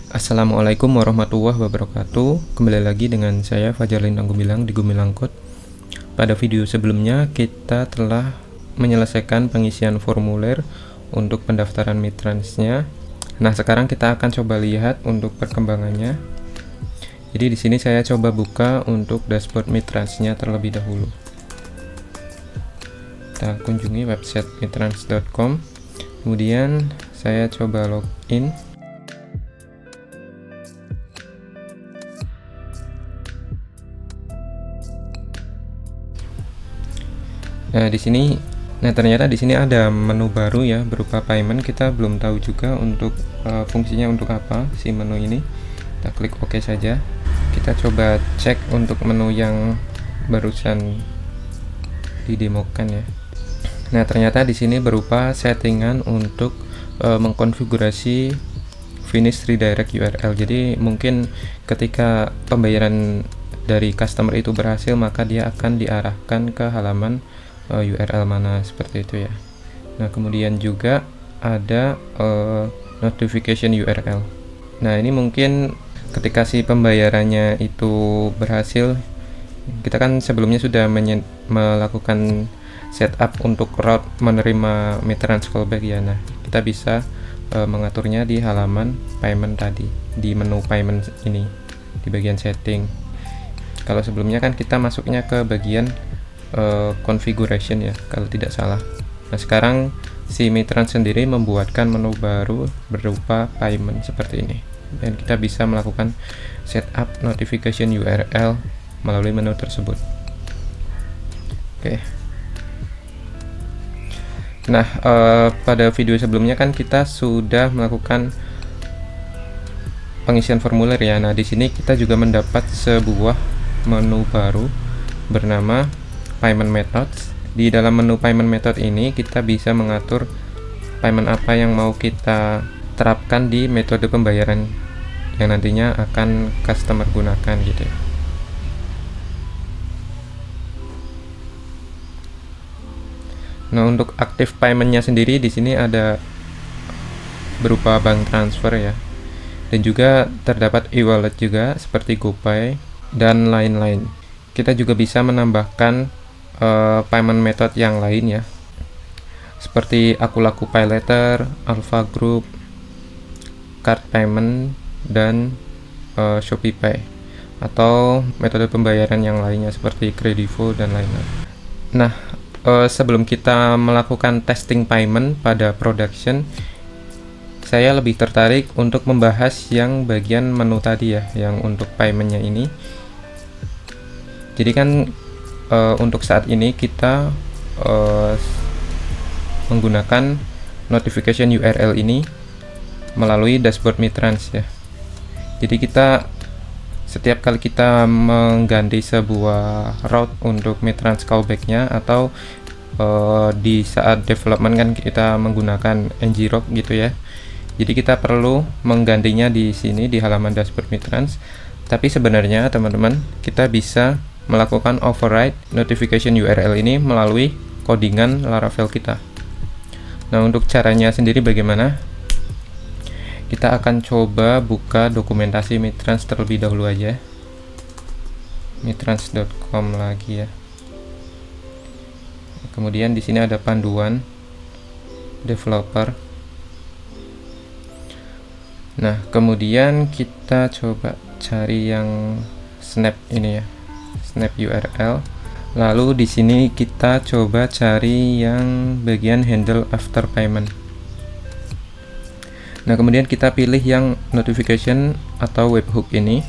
Assalamualaikum warahmatullahi wabarakatuh. Kembali lagi dengan saya Fajarlin Anggumilang di Gumilang Code. Pada video sebelumnya kita telah menyelesaikan pengisian formulir untuk pendaftaran Mitrans-nya. Nah, sekarang kita akan coba lihat untuk perkembangannya. Jadi di sini saya coba buka untuk dashboard Mitrans-nya terlebih dahulu. Kita kunjungi website mitrans.com. Kemudian saya coba login. Ternyata di sini ada menu baru ya, berupa payment. Kita belum tahu juga untuk fungsinya untuk apa si menu ini. Kita klik OK saja. Kita coba cek untuk menu yang barusan didemokan ya. Nah, ternyata di sini berupa settingan untuk mengkonfigurasi finish redirect URL. Jadi mungkin ketika pembayaran dari customer itu berhasil, maka dia akan diarahkan ke halaman URL mana, seperti itu ya. Nah, kemudian juga ada notification URL. Nah, ini mungkin ketika si pembayarannya itu berhasil, kita kan sebelumnya sudah melakukan setup untuk route menerima Mitrans callback ya. Nah, kita bisa mengaturnya di halaman payment tadi, di menu payment ini, di bagian setting. Kalau sebelumnya kan kita masuknya ke bagian configuration ya, kalau tidak salah. Nah, sekarang si Mitrans sendiri membuatkan menu baru berupa payment seperti ini, dan kita bisa melakukan setup notification URL melalui menu tersebut. Oke. Nah, pada video sebelumnya kan kita sudah melakukan pengisian formulir ya. Nah, di sini kita juga mendapat sebuah menu baru bernama payment methods. Di dalam menu payment method ini kita bisa mengatur payment apa yang mau kita terapkan di metode pembayaran yang nantinya akan customer gunakan gitu ya. Nah, untuk aktif paymentnya sendiri di sini ada berupa bank transfer ya, dan juga terdapat e-wallet juga seperti GoPay dan lain-lain. Kita juga bisa menambahkan payment method yang lain ya, seperti Akulaku Pay Later, Alpha Group, card payment, dan Shopee Pay, atau metode pembayaran yang lainnya seperti Kredivo dan lain-lain. Nah, sebelum kita melakukan testing payment pada production, saya lebih tertarik untuk membahas yang bagian menu tadi ya, yang untuk paymentnya ini. Jadi kan untuk saat ini kita menggunakan notification URL ini melalui dashboard Mitrans ya. Jadi kita setiap kali kita mengganti sebuah route untuk Mitrans callback-nya, atau di saat development kan kita menggunakan ngrok gitu ya. Jadi kita perlu menggantinya di sini di halaman dashboard Mitrans. Tapi sebenarnya teman-teman, kita bisa melakukan override notification URL ini melalui codingan Laravel kita. Nah, untuk caranya sendiri bagaimana? Kita akan coba buka dokumentasi Mitrans terlebih dahulu aja. Mitrans.com lagi ya. Kemudian di sini ada panduan developer. Nah, kemudian kita coba cari yang snap ini ya, snap URL. Lalu di sini kita coba cari yang bagian handle after payment. Nah, kemudian kita pilih yang notification atau webhook ini.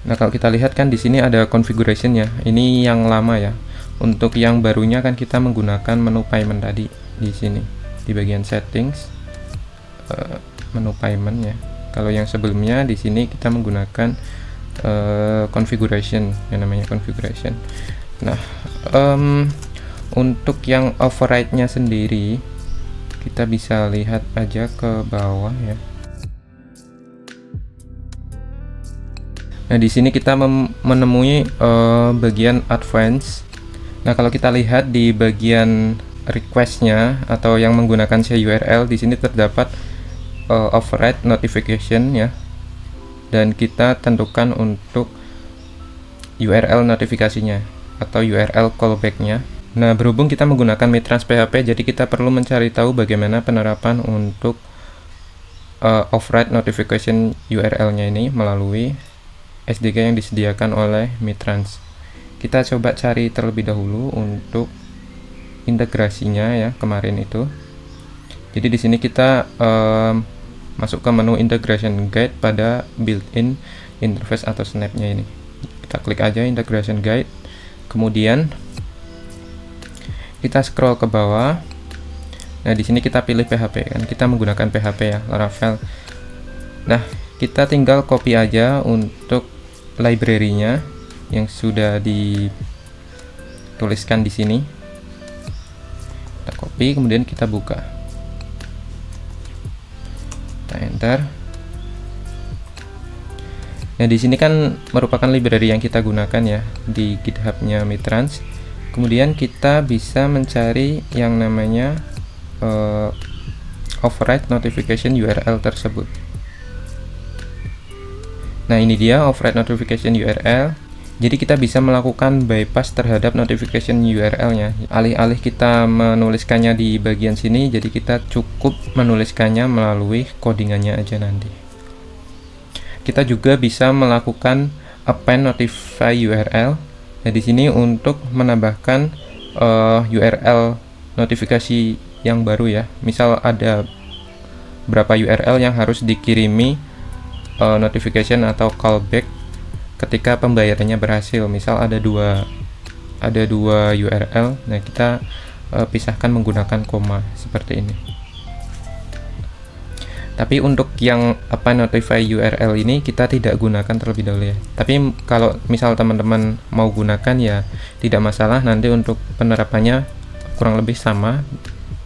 Nah, kalau kita lihat kan di sini ada configuration ya. Ini yang lama ya. Untuk yang barunya kan kita menggunakan menu payment tadi di sini di bagian settings, menu payment ya. Kalau yang sebelumnya di sini kita menggunakan configuration, yang namanya configuration. Nah, untuk yang override-nya sendiri kita bisa lihat aja ke bawah ya. Nah, di sini kita menemui bagian advance. Nah, kalau kita lihat di bagian request-nya atau yang menggunakan URL, di sini terdapat override notification ya, dan kita tentukan untuk URL notifikasinya atau URL callback-nya. Nah, berhubung kita menggunakan Mitrans PHP, jadi kita perlu mencari tahu bagaimana penerapan untuk override notification URL-nya ini melalui SDK yang disediakan oleh Mitrans. Kita coba cari terlebih dahulu untuk integrasinya ya, kemarin itu. Jadi di sini kita masuk ke menu integration guide pada built-in interface atau snap-nya ini. Kita klik aja integration guide, kemudian kita scroll ke bawah. Nah, di sini kita pilih PHP kan, kita menggunakan PHP ya, Laravel. Nah, kita tinggal copy aja untuk library-nya yang sudah dituliskan di sini. Kita copy, kemudian kita buka. Kita enter. Nah, di sini kan merupakan library yang kita gunakan ya di GitHub-nya Mitrans. Kemudian kita bisa mencari yang namanya override notification URL tersebut. Nah, ini dia override notification URL. Jadi kita bisa melakukan bypass terhadap notification URL-nya. Alih-alih kita menuliskannya di bagian sini, jadi kita cukup menuliskannya melalui codingannya aja nanti. Kita juga bisa melakukan append notify URL. Nah, di sini untuk menambahkan URL notifikasi yang baru ya. Misal ada berapa URL yang harus dikirimi notification atau callback ketika pembayarannya berhasil. Misal ada dua URL. Nah, kita pisahkan menggunakan koma seperti ini. Tapi untuk yang notify URL ini kita tidak gunakan terlebih dahulu ya. Tapi kalau misal teman-teman mau gunakan ya tidak masalah, nanti untuk penerapannya kurang lebih sama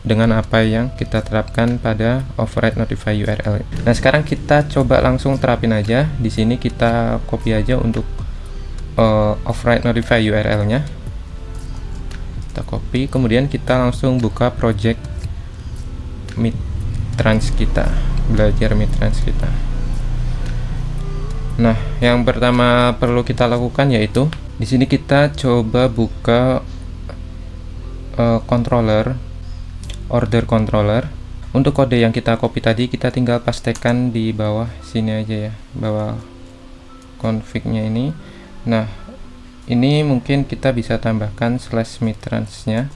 dengan apa yang kita terapkan pada override notify URL. Nah, sekarang kita coba langsung terapin aja. Di sini kita copy aja untuk override notify URL-nya. Kita copy, kemudian kita langsung buka project Mitrans kita, belajar Mitrans kita. Nah, yang pertama perlu kita lakukan yaitu di sini kita coba buka order controller. Untuk kode yang kita copy tadi kita tinggal pastekan di bawah sini aja ya, bawah config-nya ini. Nah, ini mungkin kita bisa tambahkan /mitrans-nya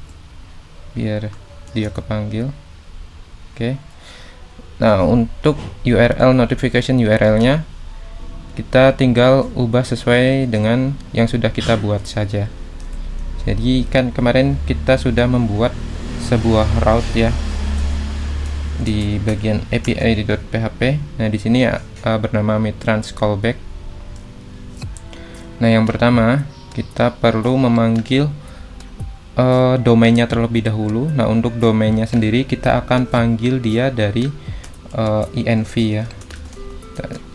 biar dia kepanggil. Oke. Nah, untuk URL notification URL-nya kita tinggal ubah sesuai dengan yang sudah kita buat saja. Jadi kan kemarin kita sudah membuat sebuah route ya di bagian API di .php. Nah, di sini bernama Mitrans callback. Nah, yang pertama kita perlu memanggil domainnya terlebih dahulu. Nah, untuk domainnya sendiri kita akan panggil dia dari env ya.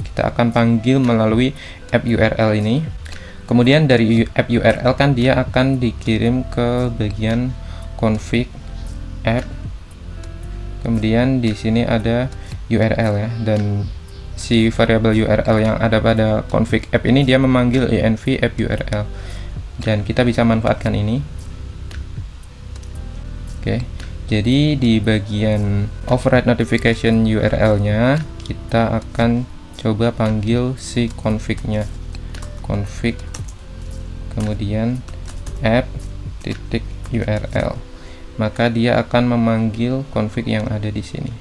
Kita akan panggil melalui app URL ini. Kemudian dari app URL kan dia akan dikirim ke bagian config app. Kemudian di sini ada URL ya, dan si variabel URL yang ada pada config app ini dia memanggil env app URL, dan kita bisa manfaatkan ini. Oke, jadi di bagian override notification URL-nya kita akan coba panggil si config-nya, config kemudian app.url, maka dia akan memanggil config yang ada di sini.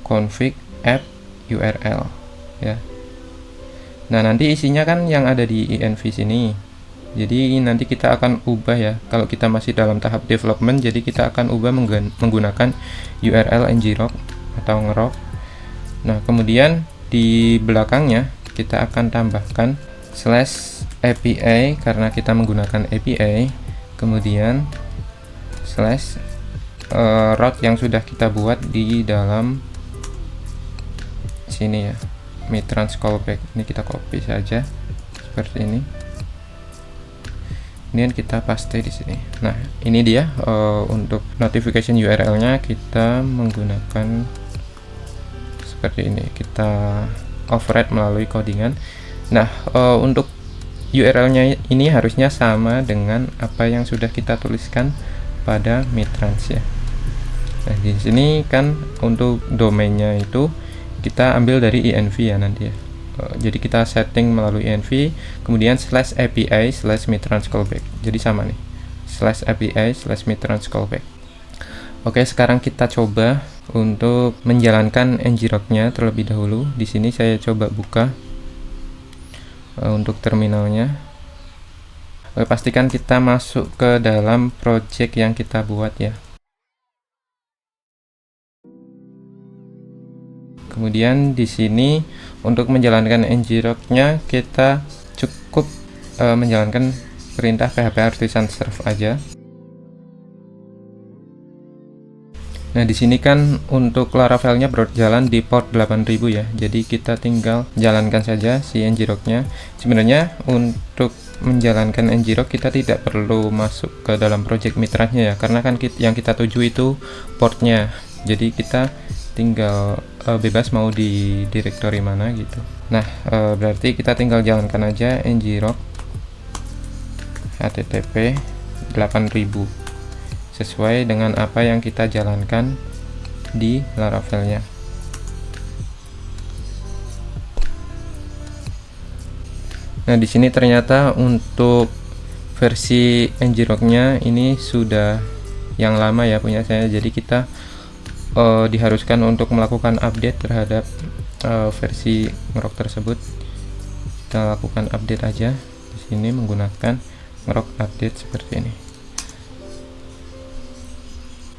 Config app URL ya. Nah, nanti isinya kan yang ada di env sini. Jadi nanti kita akan ubah ya. Kalau kita masih dalam tahap development, jadi kita akan ubah menggunakan URL ngrok atau ngrok. Nah, kemudian di belakangnya kita akan tambahkan /API karena kita menggunakan API, kemudian route yang sudah kita buat di dalam sini ya, Mitrans callback. Ini kita copy saja seperti ini, kemudian kita paste di sini. Nah, ini dia untuk notification URL-nya kita menggunakan seperti ini. Kita override melalui codingan. Nah, untuk URL-nya ini harusnya sama dengan apa yang sudah kita tuliskan pada Mitrans ya. Nah, di sini kan untuk domainnya itu kita ambil dari env ya nanti ya. Jadi kita setting melalui env, kemudian /API/Mitrans callback. Jadi sama nih, /API/Mitrans callback. Oke, sekarang kita coba untuk menjalankan ngrok-nya terlebih dahulu. Di sini saya coba buka untuk terminalnya. Oke, pastikan kita masuk ke dalam project yang kita buat ya. Kemudian di sini untuk menjalankan ngrok-nya kita cukup menjalankan perintah php artisan serve aja. Nah, di sini kan untuk Laravel-nya berjalan di port 8000 ya. Jadi kita tinggal jalankan saja si ngrok-nya. Sebenarnya untuk menjalankan ngrok kita tidak perlu masuk ke dalam project Mitrans-nya ya, karena kan yang kita tuju itu portnya. Jadi kita tinggal bebas mau di directory mana gitu. Nah, berarti kita tinggal jalankan aja ngrok http 8000 sesuai dengan apa yang kita jalankan di Laravel-nya. Nah, di sini ternyata untuk versi ngrok-nya ini sudah yang lama ya punya saya. Jadi kita diharuskan untuk melakukan update terhadap versi ngrok tersebut. Kita lakukan update aja di sini menggunakan ngrok update seperti ini.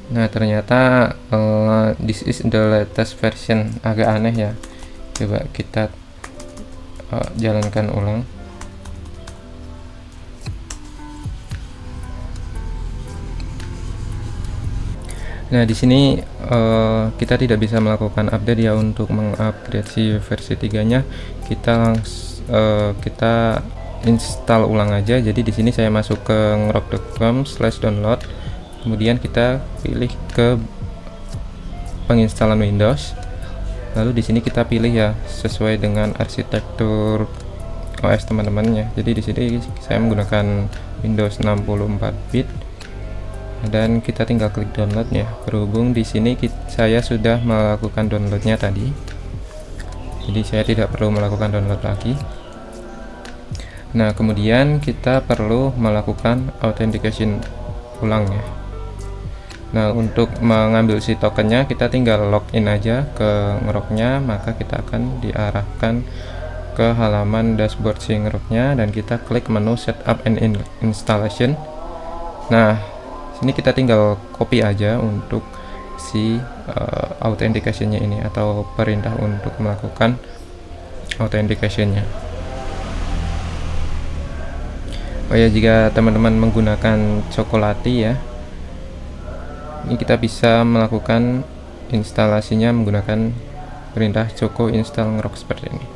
Nah, ternyata this is the latest version. Agak aneh ya. Coba kita jalankan ulang. Nah, di sini kita tidak bisa melakukan update ya. Untuk mengupgrade si versi 3-nya kita install ulang aja. Jadi di sini saya masuk ke ngrok.com/download. Kemudian kita pilih ke penginstalan Windows. Lalu di sini kita pilih ya sesuai dengan arsitektur OS teman-temannya. Jadi di sini saya menggunakan Windows 64 bit dan kita tinggal klik download ya. Berhubung di sini saya sudah melakukan downloadnya tadi, jadi saya tidak perlu melakukan download lagi. Nah, kemudian kita perlu melakukan authentication ulang ya. Nah, untuk mengambil si tokennya kita tinggal login aja ke ngrok-nya, maka kita akan diarahkan ke halaman dashboard si ngrok-nya dan kita klik menu setup and installation. Nah, sini kita tinggal copy aja untuk si authentication-nya ini atau perintah untuk melakukan authentication-nya. Oh ya, jika teman-teman menggunakan Chocolatey ya, ini kita bisa melakukan instalasinya menggunakan perintah choco install ngrok seperti ini.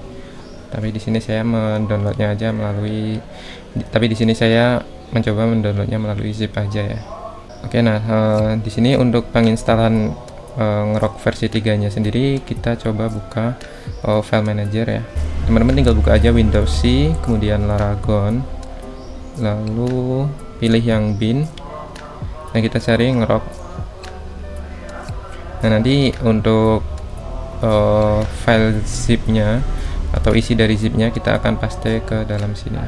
Tapi di sini saya mendownloadnya aja melalui, di sini saya mencoba mendownloadnya melalui zip aja ya. Oke, nah di sini untuk penginstalan ngrok versi 3-nya sendiri kita coba buka file manager ya. Teman-teman tinggal buka aja Windows C, kemudian Laragon, lalu pilih yang bin. Nah, kita cari ngrok. Nah, nanti untuk file zipnya atau isi dari zipnya kita akan paste ke dalam sini.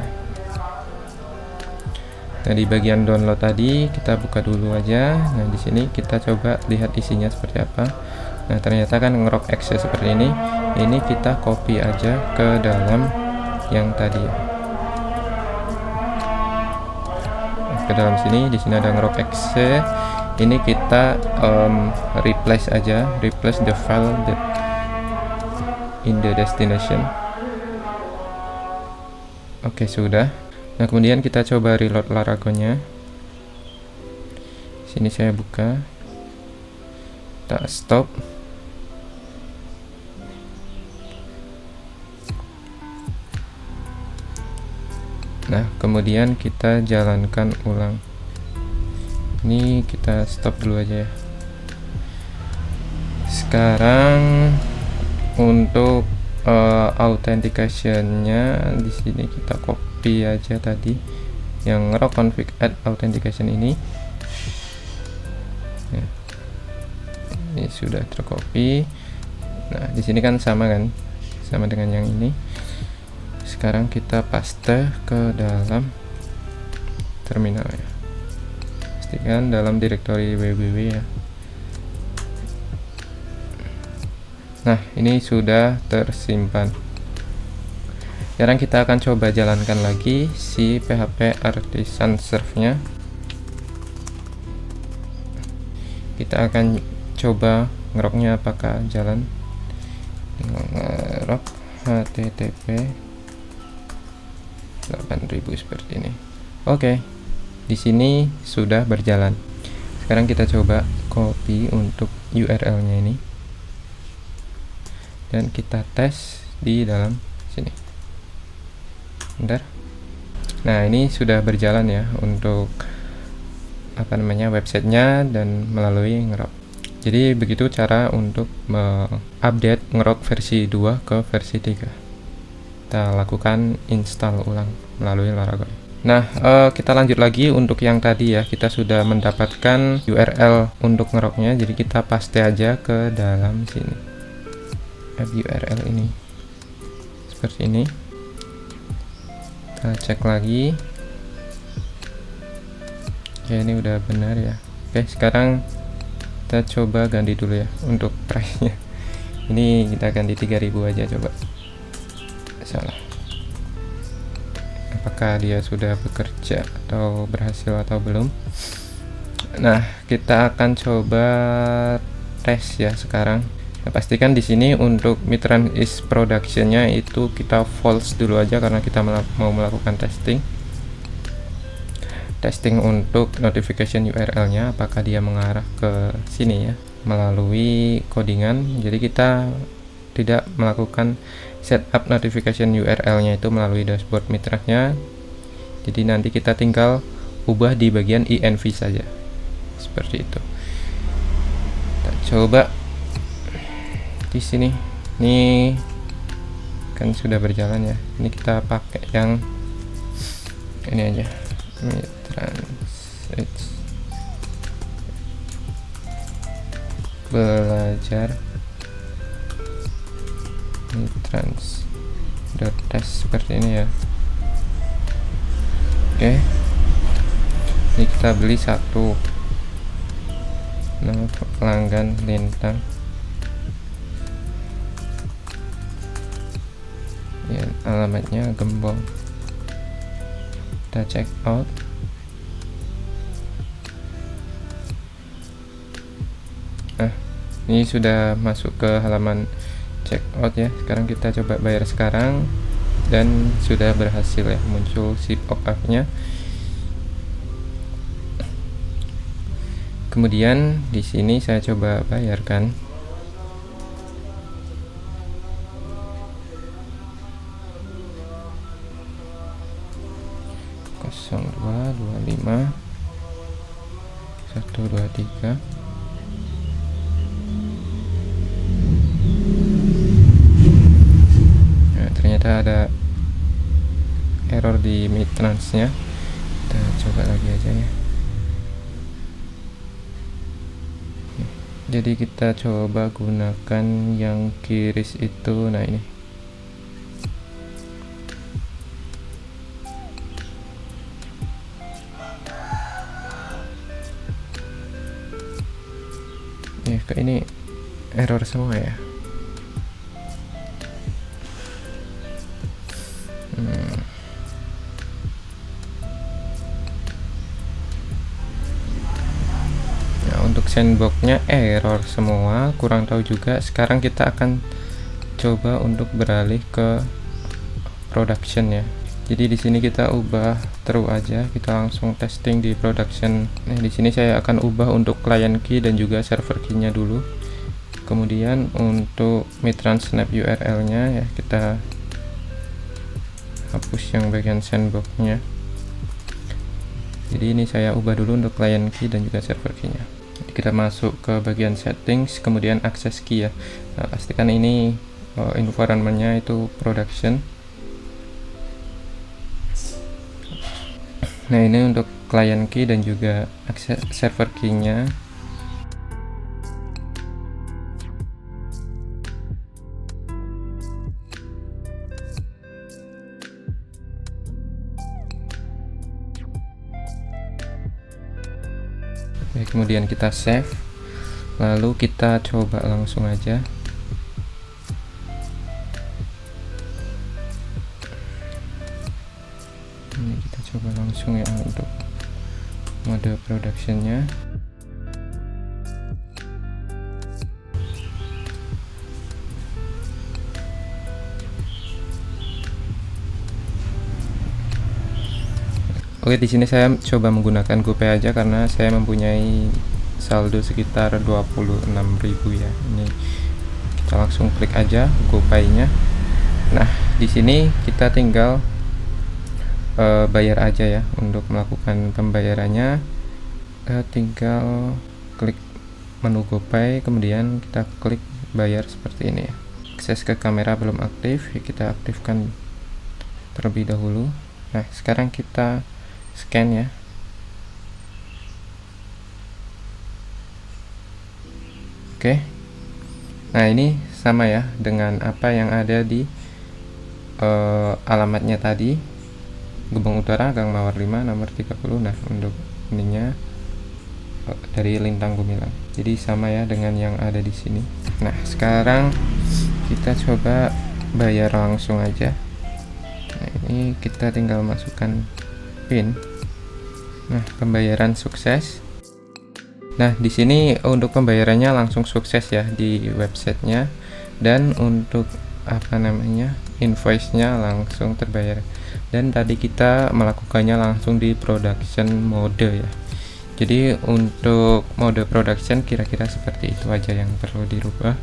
Nah, di bagian download tadi kita buka dulu aja. Nah, di sini kita coba lihat isinya seperti apa. Nah, ternyata kan ngrok exe seperti ini. Ini kita copy aja ke dalam yang tadi ya. Nah, ke dalam sini, di sini ada ngrok exe. Ini kita replace the file that in the destination. Oke, sudah. Nah, kemudian kita coba reload Laragonnya. Sini saya buka, kita stop. Nah, kemudian kita jalankan ulang. Ini kita stop dulu aja ya. Sekarang untuk authentication-nya di sini kita copy aja tadi yang rock config add authentication ini. Ya. Ini sudah tercopy. Nah, di sini kan sama dengan yang ini. Sekarang kita paste ke dalam terminal ya. Pastikan dalam direktori www ya. Nah, ini sudah tersimpan. Sekarang kita akan coba jalankan lagi si PHP Artisan Serve-nya. Kita akan coba ngeroknya apakah jalan. Ngerok HTTP 8000 seperti ini. Oke. Di sini sudah berjalan. Sekarang kita coba copy untuk URL-nya ini. Dan kita tes di dalam sini. Bentar. Nah, ini sudah berjalan ya untuk websitenya dan melalui ngerok. Jadi begitu cara untuk mengupdate ngerok versi 2 ke versi 3. Kita lakukan install ulang melalui Laravel. Nah, kita lanjut lagi untuk yang tadi ya. Kita sudah mendapatkan URL untuk ngeroknya, jadi kita paste aja ke dalam sini. URL ini seperti ini. Kita cek lagi. Oke, ini udah benar ya. Oke, sekarang kita coba ganti dulu ya untuk price-nya. Ini kita ganti 3000 aja coba. Salah. Apakah dia sudah bekerja atau berhasil atau belum? Nah, kita akan coba tes ya sekarang. Nah, pastikan di sini untuk Mitrans is production-nya itu kita false dulu aja karena kita mau melakukan testing untuk notification URL-nya apakah dia mengarah ke sini ya melalui codingan. Jadi kita tidak melakukan setup notification URL-nya itu melalui dashboard Mitrans-nya. Jadi nanti kita tinggal ubah di bagian env saja seperti itu. Kita coba di sini. Ini kan sudah berjalan ya. Ini kita pakai yang ini aja. Mitrans belajar Mitrans.test seperti ini ya. Oke. Ini kita beli satu. Nah, pelanggan lintang. Ya, alamatnya Gembong. Kita check out. Nah, ini sudah masuk ke halaman check out ya. Sekarang kita coba bayar sekarang dan sudah berhasil ya, muncul si pop-up-nya. Kemudian di sini saya coba bayarkan. Dua 25 123. Nah, ternyata ada error di Mitrans-nya. Kita coba lagi aja ya. Jadi kita coba gunakan yang kiris itu. Nah, ini ya, kok ini error semua ya. Nah, untuk sandbox-nya error semua, kurang tahu juga. Sekarang kita akan coba untuk beralih ke production ya. Jadi di sini kita ubah true aja, kita langsung testing di production. Nah, di sini saya akan ubah untuk client key dan juga server key-nya dulu. Kemudian untuk Mitrans snap URL-nya ya kita hapus yang bagian sandbox-nya. Jadi ini saya ubah dulu untuk client key dan juga server key-nya. Jadi kita masuk ke bagian settings, kemudian access key ya. Nah, pastikan ini environmentnya itu production. Nah, ini untuk client key dan juga akses server key-nya. Oke, kemudian kita save, lalu kita coba langsung aja. Ini kita coba langsung ya untuk mode productionnya. Oke, di sini saya coba menggunakan GoPay aja karena saya mempunyai saldo sekitar 26.000 ya. Ini kita langsung klik aja GoPay-nya. Nah, di sini kita tinggal bayar aja ya. Untuk melakukan pembayarannya tinggal klik menu GoPay, kemudian kita klik bayar seperti ini ya. Akses ke kamera belum aktif, ya kita aktifkan terlebih dahulu. Nah, sekarang kita scan ya. Oke. Nah, ini sama ya dengan apa yang ada di alamatnya tadi, Gebang Utara, Gang Mawar 5, nomor 30. Nah, untuk ininya dari Lintang Gumilang. Jadi sama ya dengan yang ada di sini. Nah, sekarang kita coba bayar langsung aja. Nah, ini kita tinggal masukkan PIN. Nah, pembayaran sukses. Nah, di sini untuk pembayarannya langsung sukses ya di websitenya, dan untuk invoice-nya langsung terbayar. Dan tadi kita melakukannya langsung di production mode ya. Jadi untuk mode production kira-kira seperti itu aja yang perlu dirubah.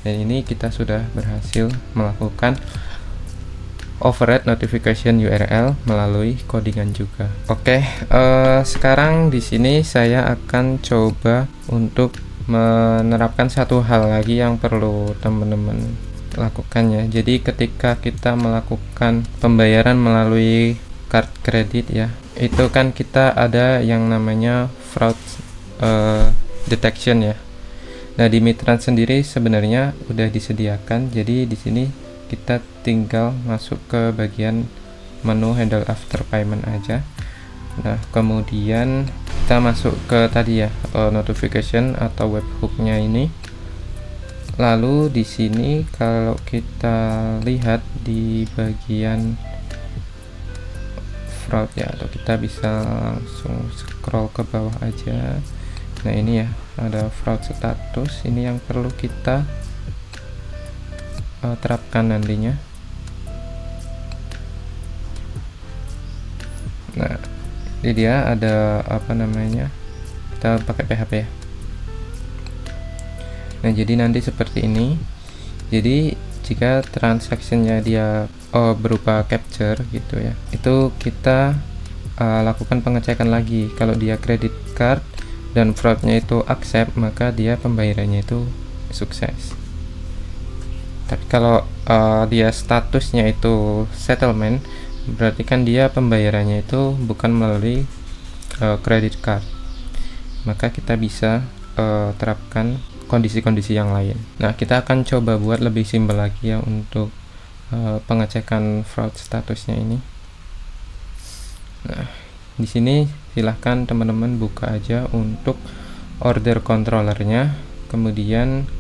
Dan ini kita sudah berhasil melakukan override notification URL melalui codingan juga. Oke, sekarang di sini saya akan coba untuk menerapkan satu hal lagi yang perlu teman-teman lakukan ya. Jadi ketika kita melakukan pembayaran melalui card kredit ya, itu kan kita ada yang namanya fraud detection ya. Nah, di Mitrans sendiri sebenarnya udah disediakan. Jadi di sini kita tinggal masuk ke bagian menu handle after payment aja. Nah, kemudian kita masuk ke tadi ya, notification atau webhook-nya ini. Lalu di sini kalau kita lihat di bagian fraud ya, atau kita bisa langsung scroll ke bawah aja. Nah, ini ya ada fraud status, ini yang perlu kita terapkan nantinya. Nah, ini dia ada kita pakai PHP ya. Nah, jadi nanti seperti ini. Jadi jika transaksinya dia berupa capture gitu ya, itu kita lakukan pengecekan lagi. Kalau dia credit card dan fraudnya itu accept, maka dia pembayarannya itu sukses. Tapi kalau dia statusnya itu settlement, berarti kan dia pembayarannya itu bukan melalui credit card. Maka kita bisa terapkan kondisi-kondisi yang lain. Nah, kita akan coba buat lebih simpel lagi ya untuk pengecekan fraud statusnya ini. Nah, di sini silahkan teman-teman buka aja untuk order controllernya, kemudian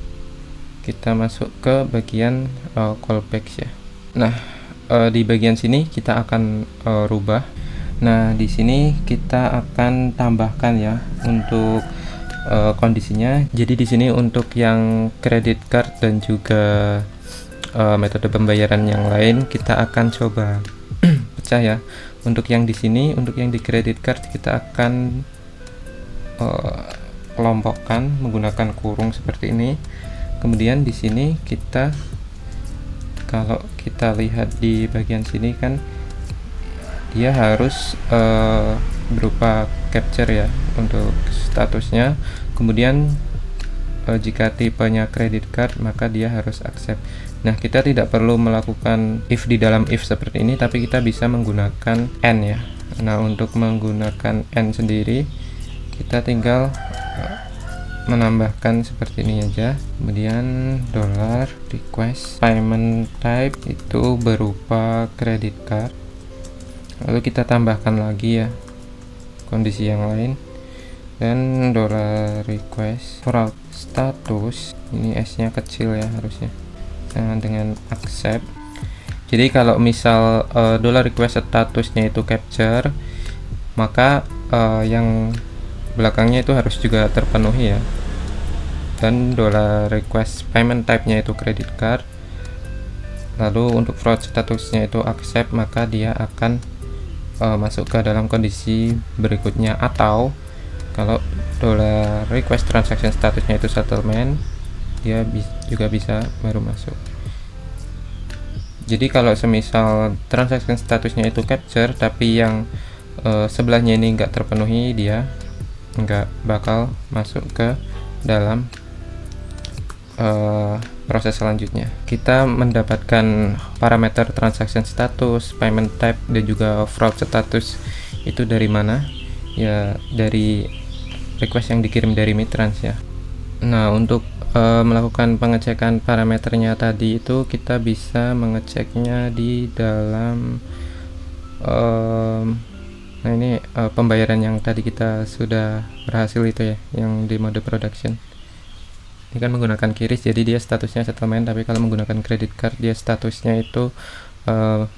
kita masuk ke bagian callbacks ya. Nah, di bagian sini kita akan rubah. Nah, di sini kita akan tambahkan ya untuk kondisinya. Jadi di sini untuk yang credit card dan juga metode pembayaran yang lain kita akan coba pecah ya. Untuk yang di sini, untuk yang di credit card kita akan kelompokkan menggunakan kurung seperti ini. Kemudian di sini kita, kalau kita lihat di bagian sini kan dia harus berupa capture ya untuk statusnya. Kemudian jika tipenya credit card maka dia harus accept. Nah, kita tidak perlu melakukan if di dalam if seperti ini, tapi kita bisa menggunakan and ya. Nah, untuk menggunakan and sendiri kita tinggal menambahkan seperti ini aja. Kemudian dollar request payment type itu berupa credit card. Lalu kita tambahkan lagi ya kondisi yang lain, dan dollar request fraud status, ini S nya kecil ya harusnya, dengan accept. Jadi kalau misal dollar request statusnya itu capture, maka yang belakangnya itu harus juga terpenuhi ya. Dan dollar request payment type nya itu credit card, lalu untuk fraud statusnya itu accept, maka dia akan masuk ke dalam kondisi berikutnya. Atau kalau dollar request transaction statusnya itu settlement, dia juga bisa baru masuk. Jadi kalau semisal transaction statusnya itu capture tapi yang sebelahnya ini enggak terpenuhi, dia enggak bakal masuk ke dalam proses selanjutnya. Kita mendapatkan parameter transaction status, payment type, dan juga fraud status itu dari mana? Ya, dari request yang dikirim dari Mitrans ya. Nah, untuk melakukan pengecekan parameternya tadi itu kita bisa mengeceknya di dalam nah ini pembayaran yang tadi kita sudah berhasil itu ya, yang di mode production. Ini kan menggunakan QRIS, jadi dia statusnya settlement, tapi kalau menggunakan credit card dia statusnya itu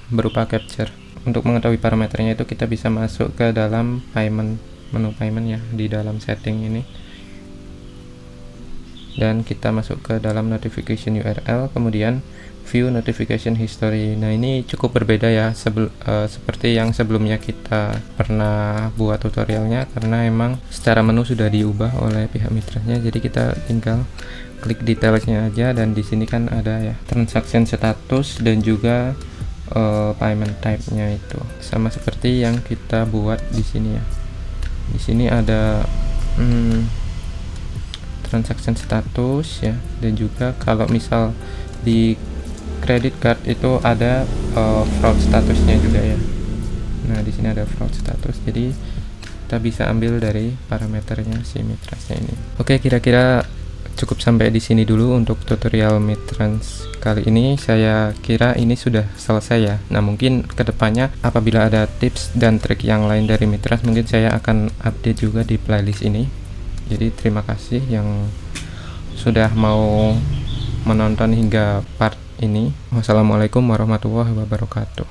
berupa capture. Untuk mengetahui parameternya itu kita bisa masuk ke dalam payment, menu payment ya, di dalam setting ini, dan kita masuk ke dalam notification URL, kemudian view notification history. Nah, ini cukup berbeda ya seperti yang sebelumnya kita pernah buat tutorialnya, karena emang secara menu sudah diubah oleh pihak mitranya. Jadi kita tinggal klik detailsnya aja, dan di sini kan ada ya transaction status dan juga payment type-nya itu sama seperti yang kita buat di sini ya. Di sini ada transaction status ya, dan juga kalau misal di credit card itu ada fraud statusnya juga ya. Nah, di sini ada fraud status, jadi kita bisa ambil dari parameternya si Mitrasnya ini. Oke, kira-kira cukup sampai di sini dulu untuk tutorial Mitrans kali ini. Saya kira ini sudah selesai ya. Nah, mungkin kedepannya apabila ada tips dan trik yang lain dari Mitrans, mungkin saya akan update juga di playlist ini. Jadi terima kasih yang sudah mau menonton hingga part ini. Wassalamualaikum warahmatullahi wabarakatuh.